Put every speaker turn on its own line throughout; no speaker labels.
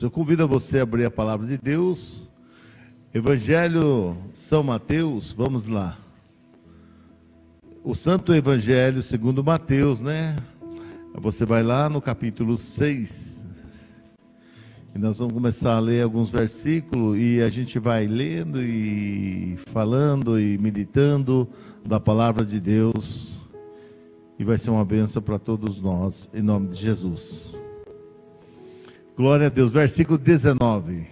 Eu convido a você a abrir a palavra de Deus, Evangelho São Mateus, vamos lá. O Santo Evangelho segundo Mateus, né? Você vai lá no capítulo 6, e nós vamos começar a ler alguns versículos, e a gente vai lendo e falando e meditando da palavra de Deus, e vai ser uma bênção para todos nós, em nome de Jesus. Glória a Deus, versículo 19.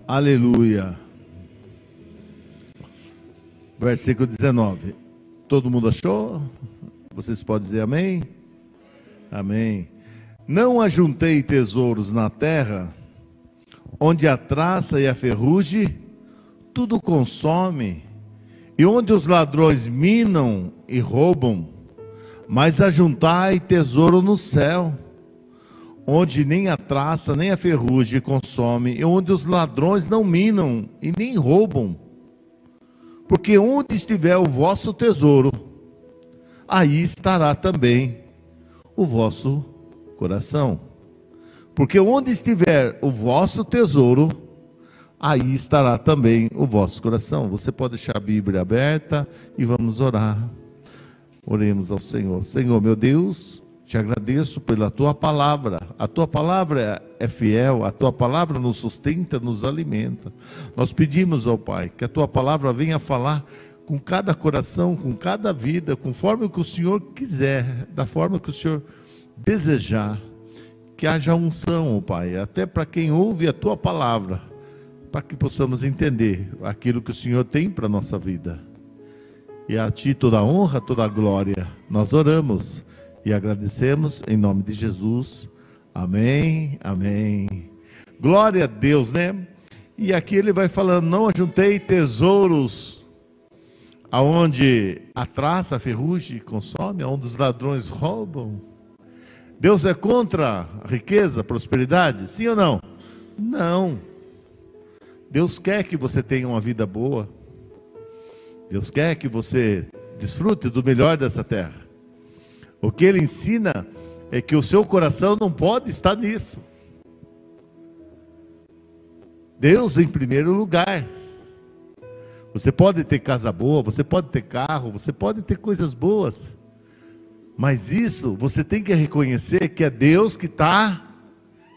Aleluia. Versículo 19. Todo mundo achou? Vocês podem dizer amém? Amém. Não ajuntei tesouros na terra, onde a traça e a ferrugem tudo consome, e onde os ladrões minam e roubam, mas ajuntai tesouro no céu, onde nem a traça nem a ferrugem consome, e onde os ladrões não minam e nem roubam. Porque onde estiver o vosso tesouro, aí estará também o vosso coração. Porque onde estiver o vosso tesouro, aí estará também o vosso coração. Você pode deixar a Bíblia aberta e vamos orar. Oremos ao Senhor. Senhor, meu Deus, te agradeço pela tua palavra. A tua palavra é fiel, a tua palavra nos sustenta, nos alimenta. Nós pedimos ao Pai que a tua palavra venha falar com cada coração, com cada vida, conforme o que o Senhor quiser, da forma que o Senhor desejar. Que haja unção, ó Pai, até para quem ouve a tua palavra, para que possamos entender aquilo que o Senhor tem para a nossa vida. E a ti toda a honra, toda a glória. Nós oramos e agradecemos em nome de Jesus. Amém, amém. Glória a Deus, né? E aqui ele vai falando: não ajuntei tesouros aonde a traça, a ferrugem consome, aonde os ladrões roubam. Deus é contra a riqueza, a prosperidade? Sim ou não? Não. Deus quer que você tenha uma vida boa. Deus quer que você desfrute do melhor dessa terra. O que ele ensina é que o seu coração não pode estar nisso. Deus em primeiro lugar. Você pode ter casa boa, você pode ter carro, você pode ter coisas boas. Mas isso você tem que reconhecer que é Deus que está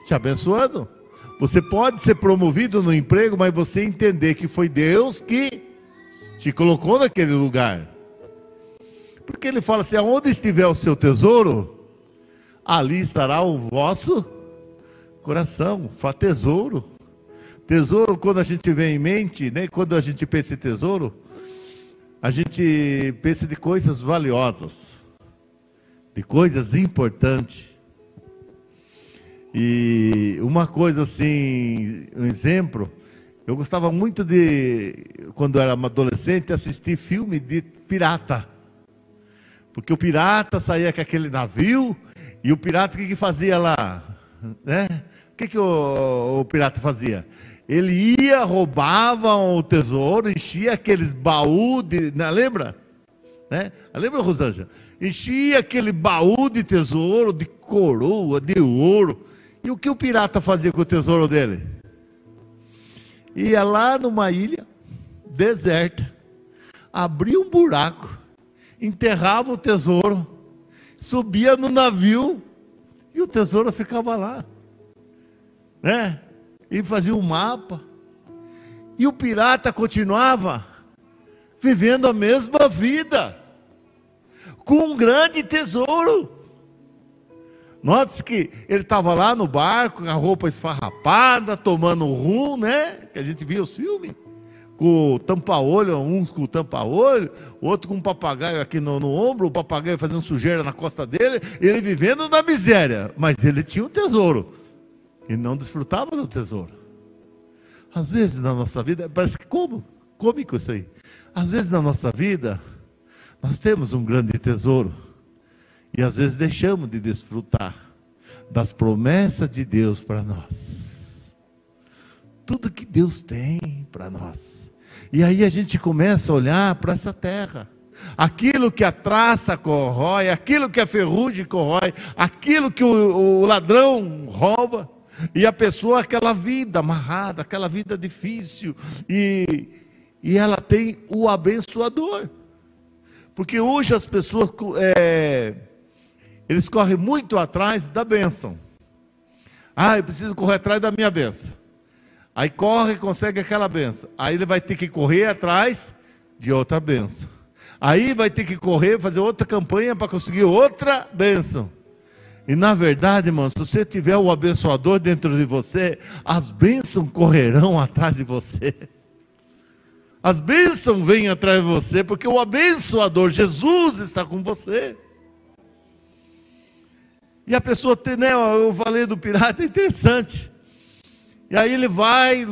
te abençoando. Você pode ser promovido no emprego, mas você entender que foi Deus que te colocou naquele lugar. Porque ele fala assim: aonde estiver o seu tesouro, ali estará o vosso coração. Fala tesouro. Tesouro, quando a gente vê em mente, né? Quando a gente pensa em tesouro, a gente pensa de coisas valiosas, de coisas importantes. E uma coisa assim, um exemplo, eu gostava muito de, quando eu era adolescente, assistir filme de pirata. Porque o pirata saía com aquele navio, e o pirata o que fazia lá? Né? O que o pirata fazia? Ele ia, roubava o tesouro, enchia aqueles baús, lembra? Né? Lembra, Rosângela? Enchia aquele baú de tesouro, de coroa, de ouro. E o que o pirata fazia com o tesouro dele? Ia lá numa ilha deserta, abria um buraco, enterrava o tesouro, subia no navio e o tesouro ficava lá, né? E fazia um mapa, e o pirata continuava vivendo a mesma vida, com um grande tesouro. Note-se que ele estava lá no barco, com a roupa esfarrapada, tomando rum, né? Que a gente via os filmes, com o tampa-olho, uns com o tampa-olho, outro com um papagaio aqui no ombro, o papagaio fazendo sujeira na costa dele, ele vivendo na miséria, mas ele tinha um tesouro, e não desfrutava do tesouro. Às vezes na nossa vida, parece que cômico isso aí, às vezes na nossa vida, nós temos um grande tesouro, e às vezes deixamos de desfrutar das promessas de Deus para nós. Tudo que Deus tem para nós. E aí a gente começa a olhar para essa terra. aquilo que a traça corrói, aquilo que a ferrugem corrói, aquilo que o ladrão rouba, e a pessoa, aquela vida amarrada, aquela vida difícil, e ela tem o abençoador. Porque hoje as pessoas, eles correm muito atrás da bênção. Eu preciso correr atrás da minha bênção. Aí corre e consegue aquela bênção. Aí ele vai ter que correr atrás de outra bênção. Aí vai ter que correr, fazer outra campanha para conseguir outra bênção. E na verdade, irmão, se você tiver o abençoador dentro de você, as bênçãos correrão atrás de você. As bênçãos vêm atrás de você, porque o abençoador, Jesus, está com você. E a pessoa tem, né, eu falei do pirata, é interessante. E aí ele vai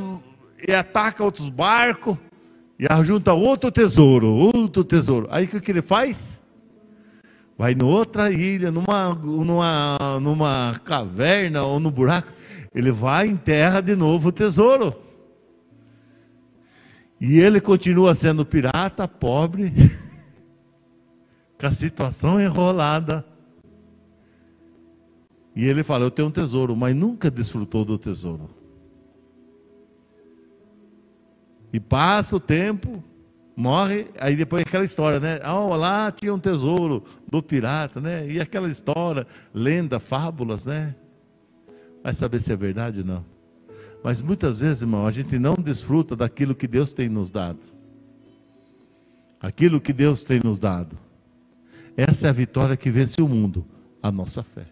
e ataca outros barcos, e ajunta outro tesouro. Aí o que ele faz? Vai em outra ilha, numa caverna ou no buraco, ele vai e enterra de novo o tesouro. E ele continua sendo pirata, pobre, com a situação enrolada. E ele fala, eu tenho um tesouro, mas nunca desfrutou do tesouro. E passa o tempo, morre, aí depois aquela história, né? Lá tinha um tesouro do pirata, né? E aquela história, lenda, fábulas, né? Vai saber se é verdade ou não. Mas muitas vezes, irmão, a gente não desfruta daquilo que Deus tem nos dado. Aquilo que Deus tem nos dado. Essa é a vitória que vence o mundo, a nossa fé.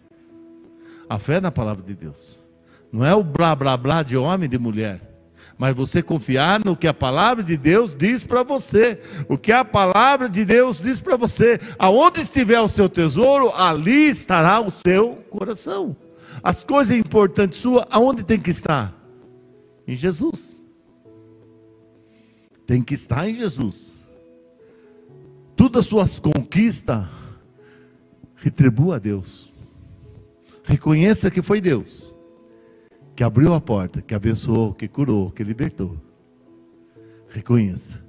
A fé na palavra de Deus. Não é o blá blá blá de homem e de mulher. Mas você confiar no que a palavra de Deus diz para você. O que a palavra de Deus diz para você. Aonde estiver o seu tesouro, ali estará o seu coração. As coisas importantes suas, aonde tem que estar? Em Jesus. Tem que estar em Jesus. Todas as suas conquistas, retribua a Deus. Reconheça que foi Deus que abriu a porta, que abençoou, que curou, que libertou. Reconheça.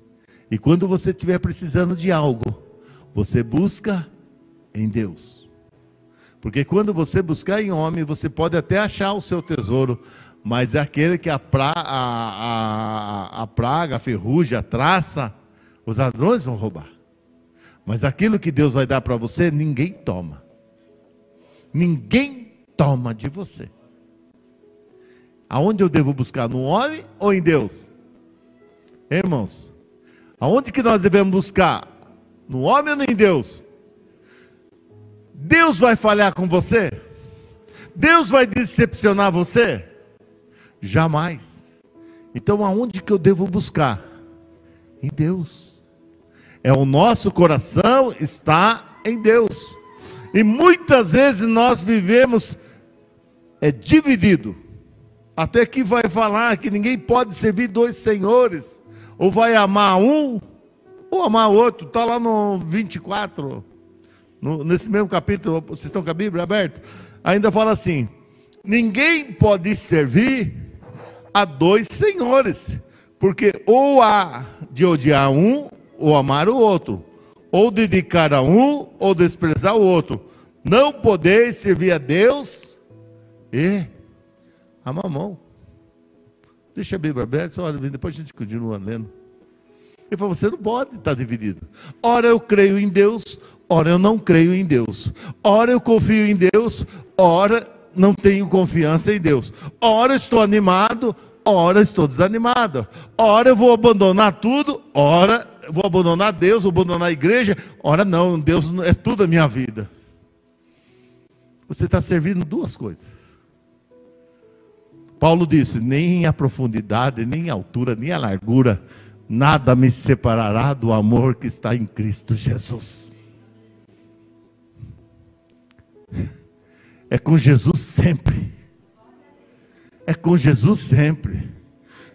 E quando você estiver precisando de algo, você busca em Deus. Porque quando você buscar em homem, você pode até achar o seu tesouro, mas é aquele que a praga, a ferrugem, a traça, os ladrões vão roubar. Mas aquilo que Deus vai dar para você, ninguém toma. Ninguém toma de você. Aonde eu devo buscar? No homem ou em Deus? Irmãos, aonde que nós devemos buscar? No homem ou em Deus? Deus vai falhar com você? Deus vai decepcionar você? Jamais. Então aonde que eu devo buscar? Em Deus. O nosso coração está em Deus. E muitas vezes nós vivemos dividido. Até que vai falar que ninguém pode servir dois senhores. Ou vai amar um, ou amar o outro. Está lá no 24. Nesse mesmo capítulo, vocês estão com a Bíblia aberta? Ainda fala assim, ninguém pode servir a dois senhores, porque ou há de odiar um, ou amar o outro, ou dedicar a um, ou desprezar o outro. Não podeis servir a Deus e a mamão. Deixa a Bíblia aberta, olha, depois a gente continua lendo. Ele falou, você não pode estar dividido. Ora eu creio em Deus, ora eu não creio em Deus. Ora eu confio em Deus, ora não tenho confiança em Deus. Ora eu estou animado, ora eu estou desanimado. Ora eu vou abandonar tudo, ora eu vou abandonar Deus, vou abandonar a igreja. Ora não, Deus é tudo a minha vida. Você está servindo duas coisas. Paulo disse, nem a profundidade, nem a altura, nem a largura, nada me separará do amor que está em Cristo Jesus. É com Jesus sempre. É com Jesus sempre.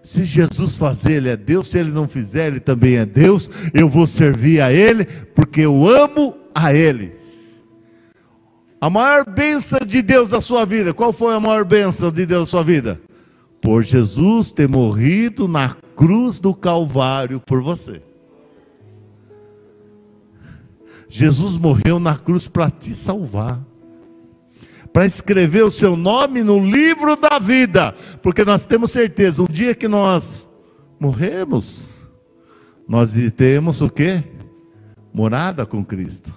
Se Jesus fazer, Ele é Deus. Se Ele não fizer, Ele também é Deus. Eu vou servir a Ele, porque eu amo a Ele. A maior bênção de Deus da sua vida, qual foi a maior bênção de Deus da sua vida? Por Jesus ter morrido na cruz do Calvário por você. Jesus morreu na cruz para te salvar, para escrever o seu nome no livro da vida, porque nós temos certeza, o dia que nós morrermos, nós temos o quê? Morada com Cristo.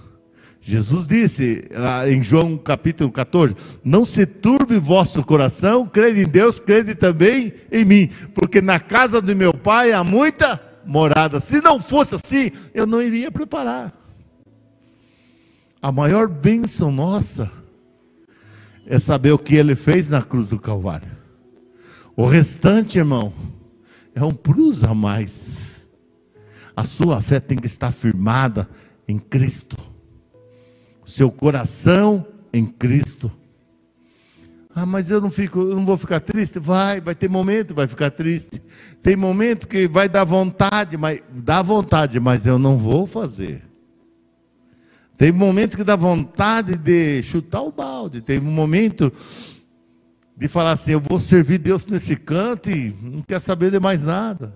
Jesus disse em João capítulo 14, não se turbe vosso coração, crede em Deus, crede também em mim, porque na casa do meu Pai há muita morada. Se não fosse assim, eu não iria preparar. A maior bênção nossa é saber o que Ele fez na cruz do Calvário. O restante, irmão, é um plus a mais. A sua fé tem que estar firmada em Cristo. O seu coração em Cristo. Ah, mas eu não vou ficar triste? Vai ter momento, vai ficar triste. Tem momento que vai dar vontade, mas eu não vou fazer. Tem momento que dá vontade de chutar o balde. Tem um momento de falar assim, eu vou servir Deus nesse canto e não quero saber de mais nada.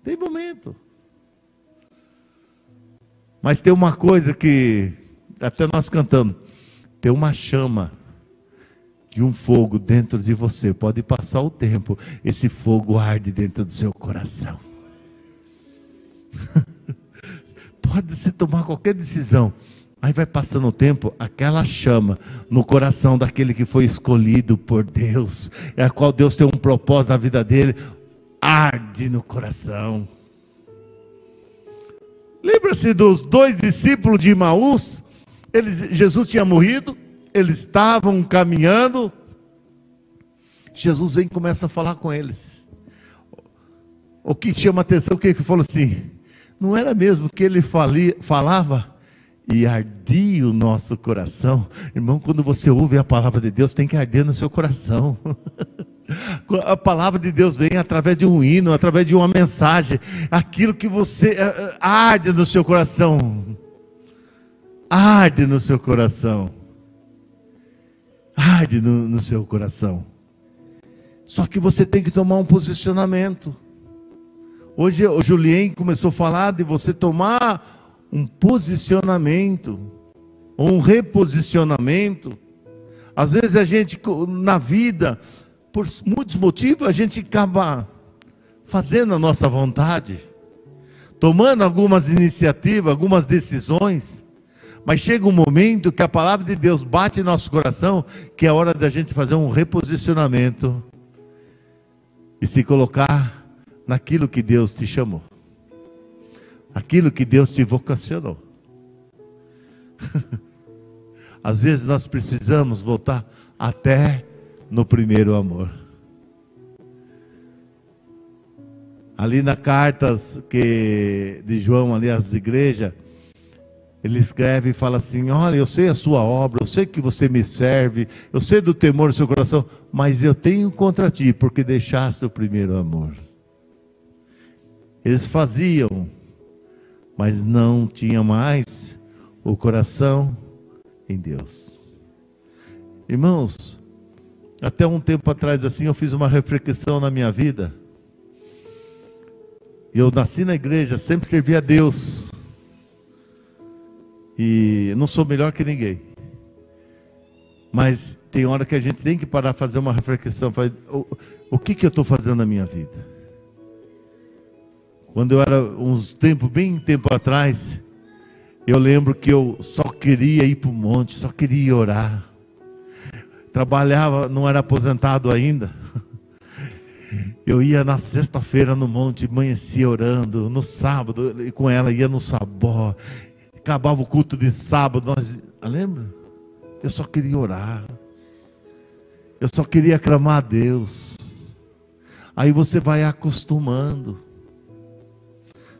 Tem momento. Mas tem uma coisa que até nós cantamos, tem uma chama de um fogo dentro de você. Pode passar o tempo, esse fogo arde dentro do seu coração. Pode se tomar qualquer decisão, aí vai passando o tempo, aquela chama no coração daquele que foi escolhido por Deus, é a qual Deus tem um propósito na vida dele, arde no coração. Lembra-se dos 2 discípulos de Emaús? Jesus tinha morrido, eles estavam caminhando, Jesus vem e começa a falar com eles. O que chama a atenção, o que ele falou assim, não era mesmo que ele falava e ardia o nosso coração? Irmão, quando você ouve a palavra de Deus, tem que arder no seu coração. A palavra de Deus vem através de um hino, através de uma mensagem, aquilo que você arde no seu coração, arde no seu coração, arde no seu coração. Só que você tem que tomar um posicionamento. Hoje o Julien começou a falar de você tomar um posicionamento, ou um reposicionamento. Às vezes a gente na vida, por muitos motivos, a gente acaba fazendo a nossa vontade, tomando algumas iniciativas, algumas decisões, mas chega um momento que a palavra de Deus bate em nosso coração, que é hora da gente fazer um reposicionamento e se colocar naquilo que Deus te chamou, aquilo que Deus te vocacionou. Às vezes nós precisamos voltar até no primeiro amor. Ali na carta de João, ali às igrejas, ele escreve e fala assim, olha, eu sei a sua obra, eu sei que você me serve, eu sei do temor do seu coração, mas eu tenho contra ti, porque deixaste o primeiro amor. Eles faziam, mas não tinham mais o coração em Deus. Irmãos, até um tempo atrás assim, eu fiz uma reflexão na minha vida. Eu nasci na igreja, sempre servi a Deus. E não sou melhor que ninguém. Mas tem hora que a gente tem que parar para fazer uma reflexão. O que eu estou fazendo na minha vida? Quando eu era bem tempo atrás, eu lembro que eu só queria ir para o monte, só queria orar. Trabalhava, não era aposentado ainda. Eu ia na sexta-feira no monte, amanhecia orando, no sábado, e com ela ia no Sabó. Acabava o culto de sábado, lembra? Eu só queria orar. Eu só queria clamar a Deus. Aí você vai acostumando.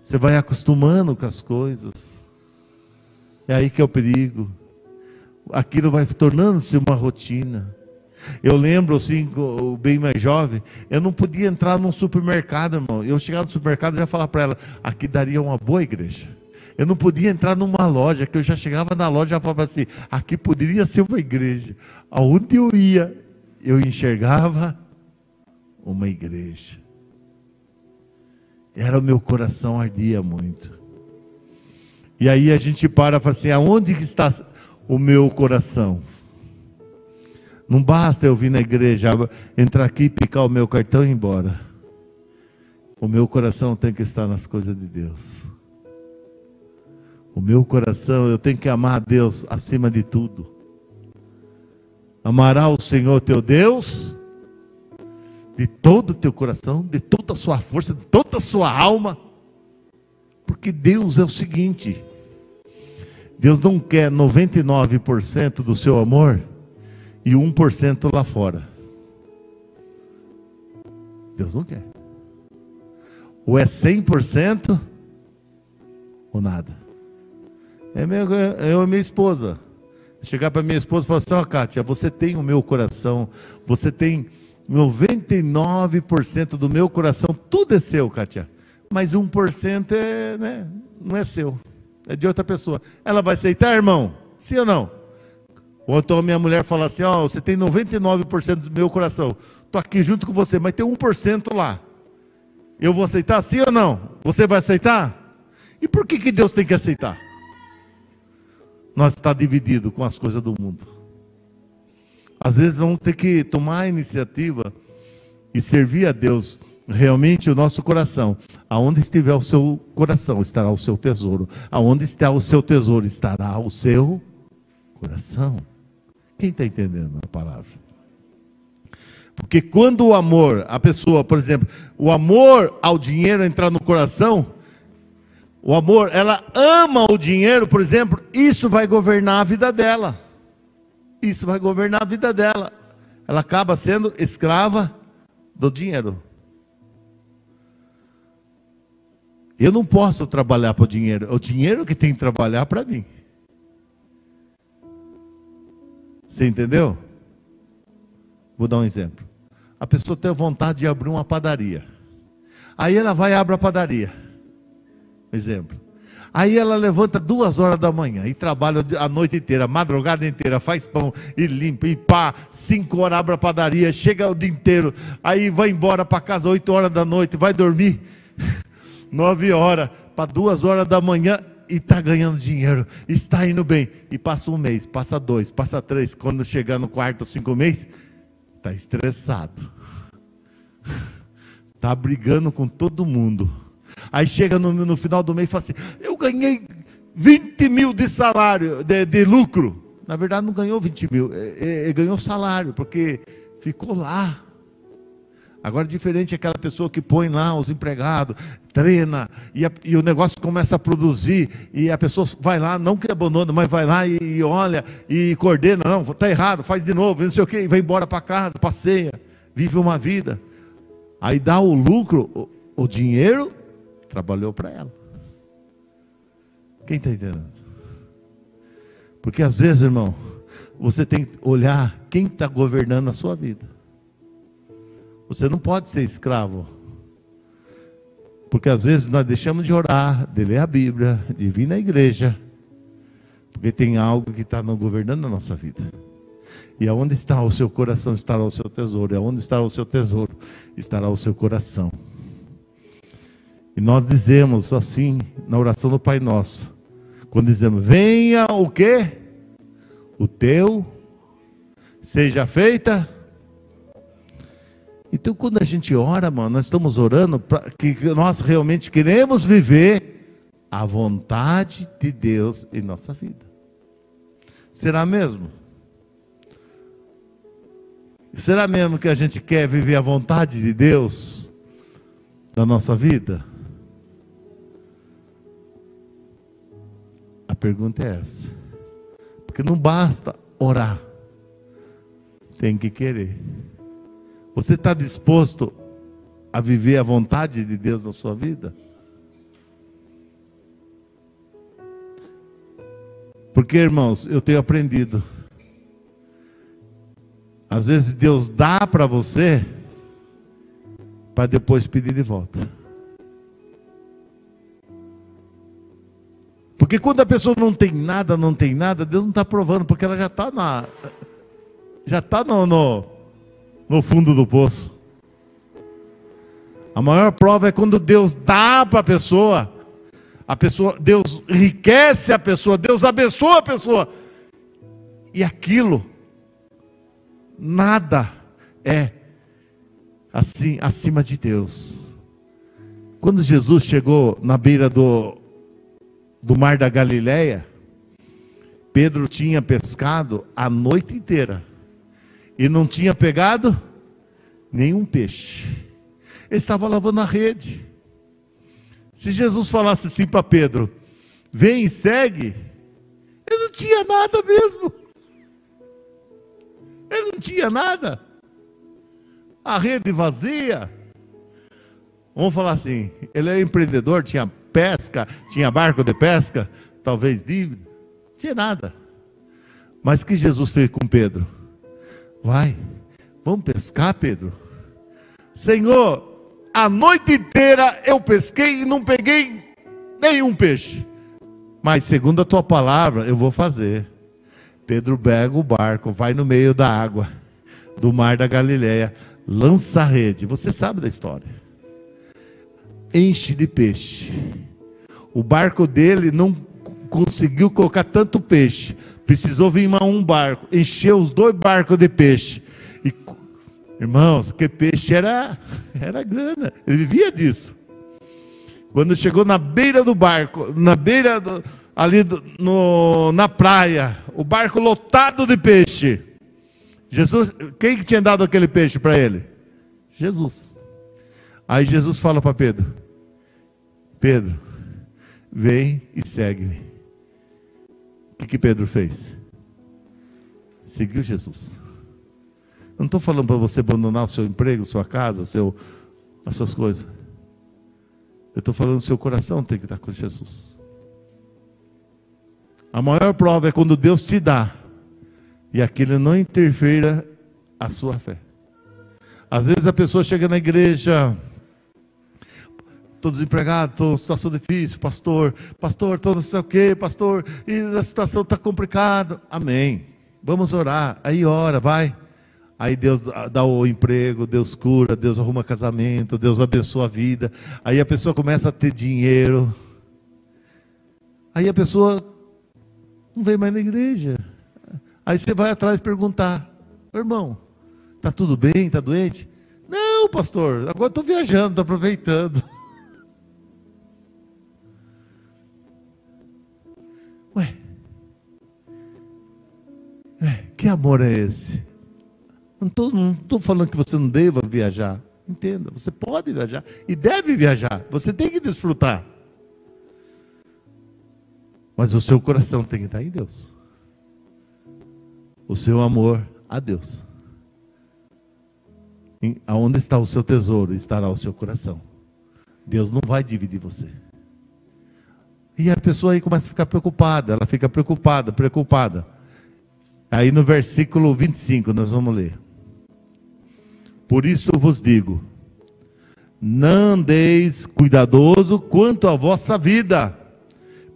Você vai acostumando com as coisas. É aí que é o perigo. Aquilo vai tornando-se uma rotina. Eu lembro assim, bem mais jovem, eu não podia entrar num supermercado, irmão. Eu chegava no supermercado e já falava para ela, aqui daria uma boa igreja. Eu não podia entrar numa loja, que eu já chegava na loja e já falava assim, aqui poderia ser uma igreja. Aonde eu ia, eu enxergava uma igreja. Era o meu coração ardia muito. E aí a gente para e fala assim: aonde que está o meu coração? Não basta eu vir na igreja, entrar aqui, picar o meu cartão e ir embora. O meu coração tem que estar nas coisas de Deus. O meu coração, eu tenho que amar a Deus acima de tudo. Amará o Senhor teu Deus de todo o teu coração, de toda a sua força, de toda a sua alma. Porque Deus é o seguinte: Deus não quer 99% do seu amor e 1% lá fora. Deus não quer. Ou é 100% ou nada. Eu e minha esposa. Chegar para minha esposa e falar assim: ó, Kátia, você tem o meu coração, você tem 99% do meu coração, tudo é seu, Kátia. Mas 1% é, né, não é seu, é de outra pessoa. Ela vai aceitar, irmão? Sim ou não? Ou então a minha mulher fala assim: ó, você tem 99% do meu coração, estou aqui junto com você, mas tem 1% lá. Eu vou aceitar, sim ou não? Você vai aceitar? E por que Deus tem que aceitar? Nós estamos divididos com as coisas do mundo. Às vezes vamos ter que tomar a iniciativa e servir a Deus realmente o nosso coração. Aonde estiver o seu coração, estará o seu tesouro. Aonde está o seu tesouro, estará o seu coração. Quem está entendendo a palavra? Porque quando o amor, a pessoa, por exemplo, o amor ao dinheiro entrar no coração, o amor, ela ama o dinheiro, por exemplo, isso vai governar a vida dela. Isso vai governar a vida dela. Ela acaba sendo escrava do dinheiro. Eu não posso trabalhar para o dinheiro. É o dinheiro que tem que trabalhar para mim. Você entendeu? Vou dar um exemplo. A pessoa tem vontade de abrir uma padaria. Aí ela vai e abre a padaria. Exemplo. Aí ela levanta 2 horas da manhã e trabalha a noite inteira, a madrugada inteira, faz pão e limpa e pá, 5 horas abre a padaria, chega o dia inteiro, aí vai embora para casa 8 horas da noite, vai dormir 9 horas, para 2 horas da manhã e está ganhando dinheiro, está indo bem. E passa 1 mês, passa 2, passa 3, quando chegar no 4º, 5 meses, está estressado, está brigando com todo mundo. Aí chega no final do mês e fala assim: eu ganhei 20 mil de salário, de lucro. Na verdade não ganhou 20 mil, ele ganhou salário, porque ficou lá. Agora diferente é aquela pessoa que põe lá os empregados, treina, e o negócio começa a produzir, e a pessoa vai lá, não que abandona, mas vai lá e olha, e coordena: não, está errado, faz de novo, não sei o quê, e vai embora para casa, passeia, vive uma vida. Aí dá o lucro, o dinheiro, trabalhou para ela. Quem está entendendo? Porque às vezes, irmão, você tem que olhar quem está governando a sua vida. Você não pode ser escravo. Porque às vezes nós deixamos de orar, de ler a Bíblia, de vir na igreja, porque tem algo que está governando a nossa vida. E aonde está o seu coração, estará o seu tesouro. E aonde estará o seu tesouro, estará o seu coração. E nós dizemos assim, na oração do Pai Nosso, quando dizemos: venha o quê? O teu seja feita. Então quando a gente ora, mano, nós estamos orando para que nós realmente queremos viver a vontade de Deus em nossa vida. Será mesmo? Será mesmo que a gente quer viver a vontade de Deus na nossa vida? A pergunta é essa. Porque não basta orar, tem que querer. Você está disposto a viver a vontade de Deus na sua vida? Porque, irmãos, eu tenho aprendido. Às vezes Deus dá para você, para depois pedir de volta. Porque quando a pessoa não tem nada, Deus não está provando, porque ela já está no fundo do poço. A maior prova é quando Deus dá para a pessoa A pessoa, Deus enriquece a pessoa, Deus abençoa a pessoa. E aquilo, nada é assim acima de Deus. Quando Jesus chegou na beira do mar da Galileia, Pedro tinha pescado a noite inteira e não tinha pegado nenhum peixe. Ele estava lavando a rede. Se Jesus falasse assim para Pedro: vem e segue, ele não tinha nada mesmo. Ele não tinha nada. A rede vazia. Vamos falar assim, ele era empreendedor, tinha pesca, tinha barco de pesca, talvez dívida, não tinha nada. Mas o que Jesus fez com Pedro? Vai, vamos pescar, Pedro. Senhor, a noite inteira eu pesquei e não peguei nenhum peixe. Mas segundo a tua palavra, eu vou fazer. Pedro pega o barco, vai no meio da água, do mar da Galileia, lança a rede. Você sabe da história. Enche de peixe. O barco dele não conseguiu colocar tanto peixe. Precisou vir um barco, encheu os 2 barcos de peixe. E, irmãos, que peixe era grana. Ele vivia disso. Quando chegou na beira do barco, na praia, o barco lotado de peixe. Jesus, quem que tinha dado aquele peixe para ele? Jesus. Aí Jesus fala para Pedro: Pedro, vem e segue-me. O que Pedro fez? Seguiu Jesus. Eu não estou falando para você abandonar o seu emprego, sua casa, as suas coisas. Eu estou falando que o seu coração tem que estar com Jesus. A maior prova é quando Deus te dá e aquilo não interfira a sua fé. Às vezes a pessoa chega na igreja: estou desempregado, estou em situação difícil, pastor, estou não sei o que, pastor, e a situação está complicada. Amém, vamos orar. Aí ora, vai. Aí Deus dá o emprego, Deus cura, Deus arruma casamento, Deus abençoa a vida. Aí a pessoa começa a ter dinheiro. Aí a pessoa não vem mais na igreja. Aí você vai atrás perguntar: irmão, está tudo bem? Está doente? Não, pastor, agora estou viajando, estou aproveitando. Ué, que amor é esse? Não estou falando que você não deva viajar. Entenda, você pode viajar e deve viajar. Você tem que desfrutar. Mas o seu coração tem que estar em Deus. O seu amor a Deus. Aonde está o seu tesouro, estará o seu coração. Deus não vai dividir você. E a pessoa aí começa a ficar preocupada. Ela fica preocupada. Aí no versículo 25 nós vamos ler: por isso eu vos digo, não andeis cuidadoso quanto à vossa vida,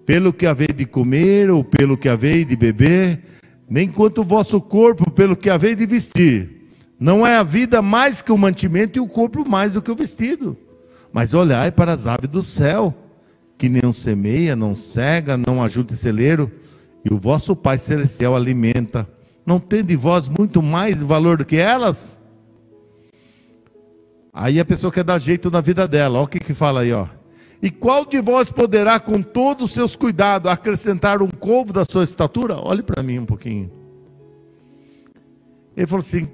pelo que haveis de comer ou pelo que haveis de beber, nem quanto o vosso corpo pelo que haveis de vestir. Não é a vida mais que o mantimento e o corpo mais do que o vestido. Mas olhai para as aves do céu, que nem semeia, não cega, não ajunta em celeiro, e o vosso Pai Celestial alimenta. Não tende vós muito mais valor do que elas? Aí a pessoa quer dar jeito na vida dela. Olha o que fala aí, ó. E qual de vós poderá, com todos os seus cuidados, acrescentar um côvado da sua estatura? Olhe para mim um pouquinho. Ele falou assim: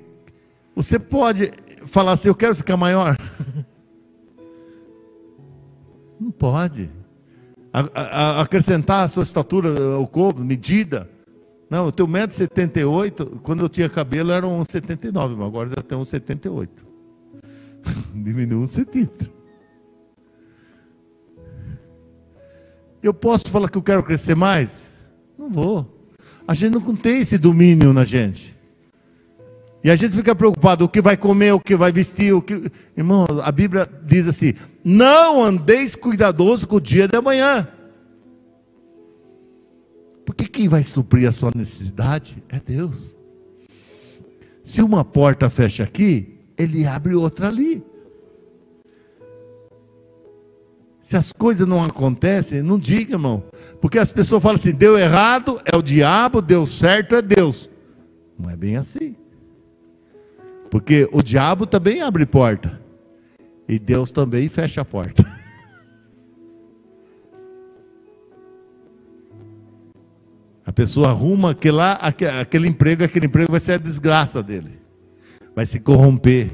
você pode falar assim, eu quero ficar maior? Não pode. Acrescentar a sua estatura, o côvado, medida. Não, eu tenho 1,78 m, quando eu tinha cabelo era 1,79 m, agora eu tenho 1,78 m. Diminuiu 1 centímetro. Eu posso falar que eu quero crescer mais? Não vou. A gente não tem esse domínio na gente. E a gente fica preocupado, o que vai comer, o que vai vestir, o que... Irmão, a Bíblia diz assim: não andeis cuidadoso com o dia de amanhã. Porque quem vai suprir a sua necessidade é Deus. Se uma porta fecha aqui, Ele abre outra ali. Se as coisas não acontecem, não diga, irmão. Porque as pessoas falam assim, deu errado é o diabo, deu certo é Deus. Não é bem assim. Porque o diabo também abre porta. E Deus também fecha a porta. A pessoa arruma aquele emprego vai ser a desgraça dele. Vai se corromper,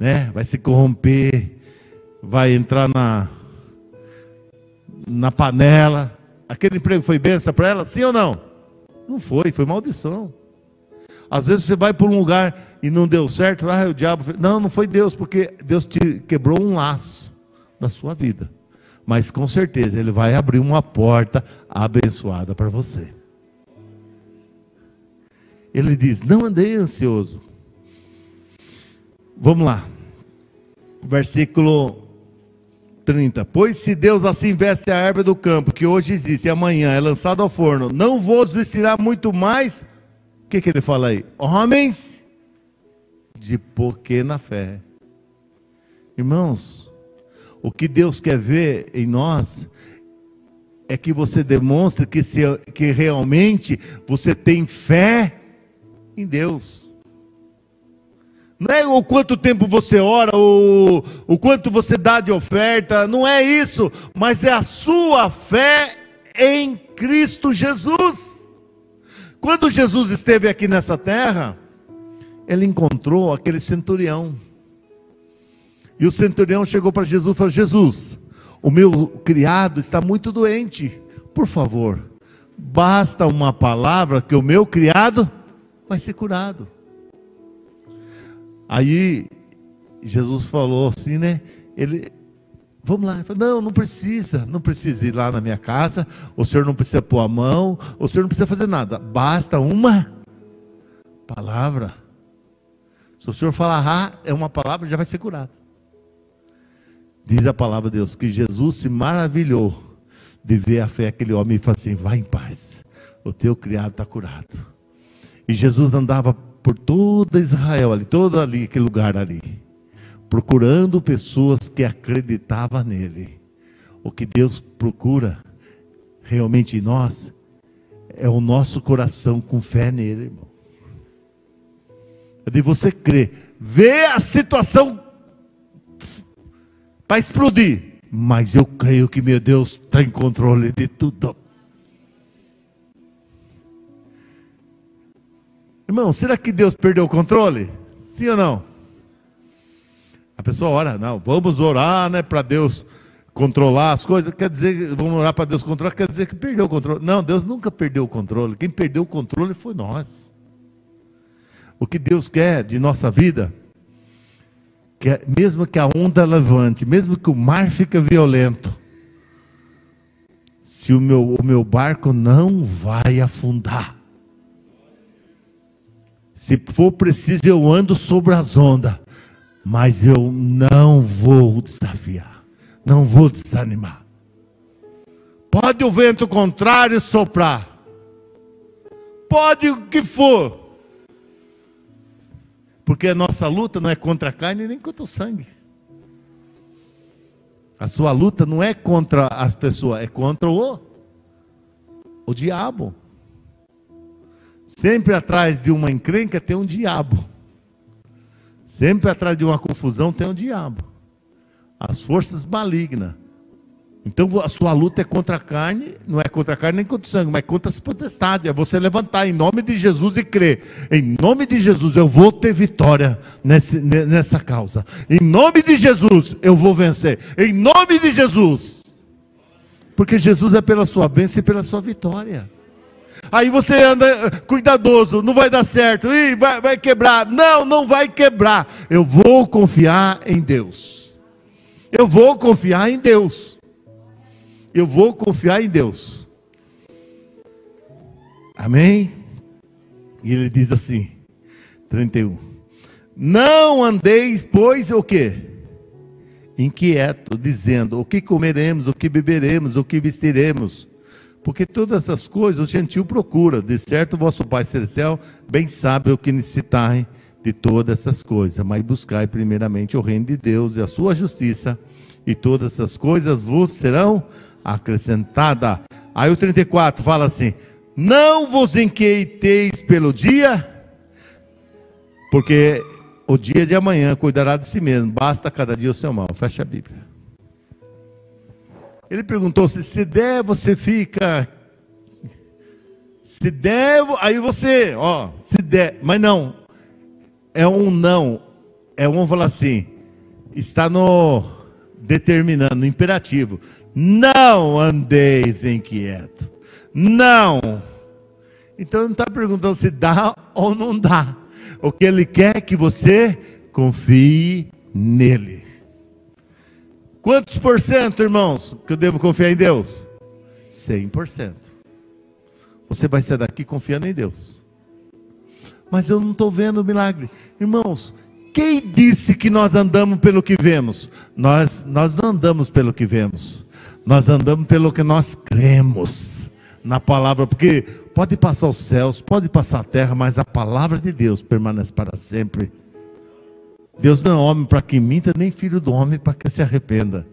né? Vai se corromper, vai entrar na panela. Aquele emprego foi bênção para ela? Sim ou não? Não foi, foi maldição. Às vezes você vai para um lugar e não deu certo, o diabo fez. Não, não foi Deus, porque Deus te quebrou um laço na sua vida. Mas com certeza Ele vai abrir uma porta abençoada para você. Ele diz, não andei ansioso. Vamos lá. Versículo 30. Pois se Deus assim veste a erva do campo, que hoje existe e amanhã é lançada ao forno, não vos vestirá muito mais? O que ele fala aí? Homens de pequena fé. Irmãos, o que Deus quer ver em nós é que você demonstre que realmente você tem fé em Deus. Não é o quanto tempo você ora, o quanto você dá de oferta, não é isso, mas é a sua fé em Cristo Jesus. Quando Jesus esteve aqui nessa terra, ele encontrou aquele centurião. E o centurião chegou para Jesus e falou: Jesus, o meu criado está muito doente, por favor, basta uma palavra que o meu criado vai ser curado. Aí Jesus falou assim, né? Vamos lá. Ele falou, não precisa ir lá na minha casa, o senhor não precisa pôr a mão, o senhor não precisa fazer nada, basta uma palavra. Se o senhor falar é uma palavra, já vai ser curado. Diz a palavra de Deus que Jesus se maravilhou de ver a fé daquele homem e falou assim: vai em paz, o teu criado está curado. E Jesus andava por toda Israel, aquele lugar ali, procurando pessoas que acreditavam nele. O que Deus procura realmente em nós é o nosso coração com fé nele, irmão. É de você crer, ver a situação para explodir, mas eu creio que meu Deus está em controle de tudo. Irmão, será que Deus perdeu o controle? Sim ou não? A pessoa ora, não, vamos orar, né, para Deus controlar as coisas. Quer dizer, vamos orar para Deus controlar, quer dizer que perdeu o controle. Não, Deus nunca perdeu o controle. Quem perdeu o controle foi nós. O que Deus quer de nossa vida, mesmo que a onda levante, mesmo que o mar fique violento, se o meu barco não vai afundar. Se for preciso, eu ando sobre as ondas, mas eu não vou desafiar, não vou desanimar. Pode o vento contrário soprar, pode o que for, porque a nossa luta não é contra a carne nem contra o sangue. A sua luta não é contra as pessoas, é contra o diabo. Sempre atrás de uma encrenca tem um diabo. Sempre atrás de uma confusão tem um diabo. As forças malignas. Então a sua luta é contra a carne, não é contra a carne nem contra o sangue, mas contra as potestades. É você levantar em nome de Jesus e crer. Em nome de Jesus eu vou ter vitória nessa causa. Em nome de Jesus eu vou vencer. Em nome de Jesus. Porque Jesus é pela sua bênção e pela sua vitória. Aí você anda cuidadoso, não vai dar certo, vai quebrar. Não, não vai quebrar. Eu vou confiar em Deus. Eu vou confiar em Deus. Eu vou confiar em Deus. Amém? E ele diz assim, 31. Não andeis, pois, o quê? Inquieto, dizendo, o que comeremos, o que beberemos, o que vestiremos? Porque todas essas coisas o gentil procura. De certo, vosso Pai Celestial bem sabe o que necessitai de todas essas coisas. Mas buscai primeiramente o reino de Deus e a sua justiça, e todas essas coisas vos serão acrescentadas. Aí o 34 fala assim: não vos inquieteis pelo dia, porque o dia de amanhã cuidará de si mesmo, basta cada dia o seu mal. Fecha a Bíblia. Ele perguntou se der, você fica. Se der, aí você, se der, mas não. É um não. É um falar assim, está no determinando, no imperativo. Não andeis inquieto. Não. Então ele não está perguntando se dá ou não dá. O que ele quer é que você confie nele. Quantos por cento, irmãos, que eu devo confiar em Deus? 100%. Você vai sair daqui confiando em Deus. Mas eu não estou vendo o milagre. Irmãos, quem disse que nós andamos pelo que vemos? Nós não andamos pelo que vemos. Nós andamos pelo que nós cremos na palavra. Porque pode passar os céus, pode passar a terra, mas a palavra de Deus permanece para sempre. Deus não é homem para que minta, nem filho do homem para que se arrependa.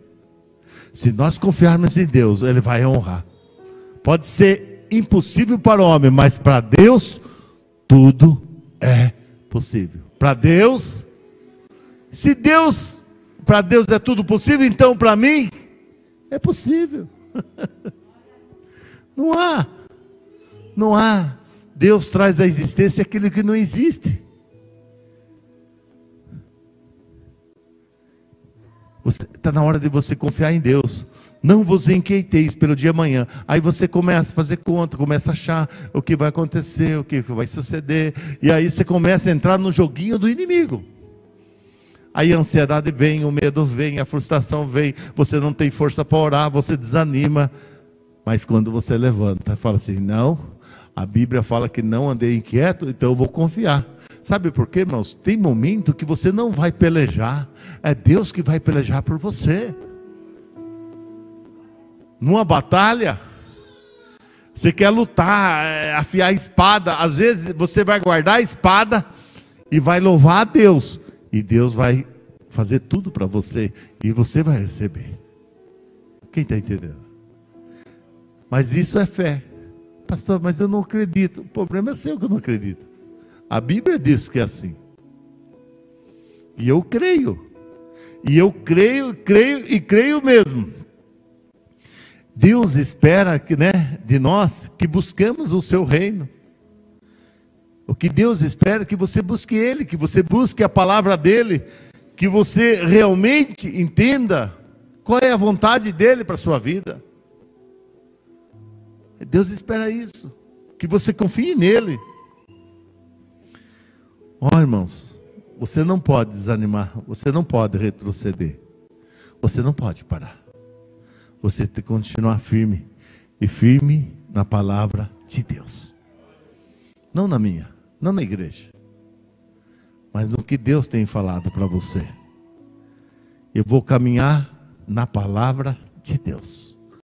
Se nós confiarmos em Deus, Ele vai honrar. Pode ser impossível para o homem, mas para Deus, tudo é possível. Para Deus, se Deus, para Deus é tudo possível, então para mim, é possível. Não há. Deus traz à existência aquilo que não existe. Está na hora de você confiar em Deus. Não vos inquieteis pelo dia amanhã. Aí você começa a fazer conta, começa a achar o que vai acontecer, o que vai suceder. E aí você começa a entrar no joguinho do inimigo. Aí a ansiedade vem, o medo vem, a frustração vem. Você não tem força para orar, você desanima. Mas quando você levanta, fala assim: não, a Bíblia fala que não andei inquieto, então eu vou confiar. Sabe por quê, irmãos? Tem momento que você não vai pelejar. É Deus que vai pelejar por você. Numa batalha, você quer lutar, afiar a espada. Às vezes você vai guardar a espada e vai louvar a Deus. E Deus vai fazer tudo para você. E você vai receber. Quem está entendendo? Mas isso é fé. Pastor, mas eu não acredito. O problema é seu que eu não acredito. A Bíblia diz que é assim. E eu creio. E eu creio mesmo. Deus espera de nós que buscamos o seu reino. O que Deus espera é que você busque Ele, que você busque a palavra dEle, que você realmente entenda qual é a vontade dEle para a sua vida. Deus espera isso, que você confie nele. Irmãos, você não pode desanimar, você não pode retroceder, você não pode parar. Você tem que continuar firme, e firme na palavra de Deus. Não na minha, não na igreja, mas no que Deus tem falado para você. Eu vou caminhar na palavra de Deus.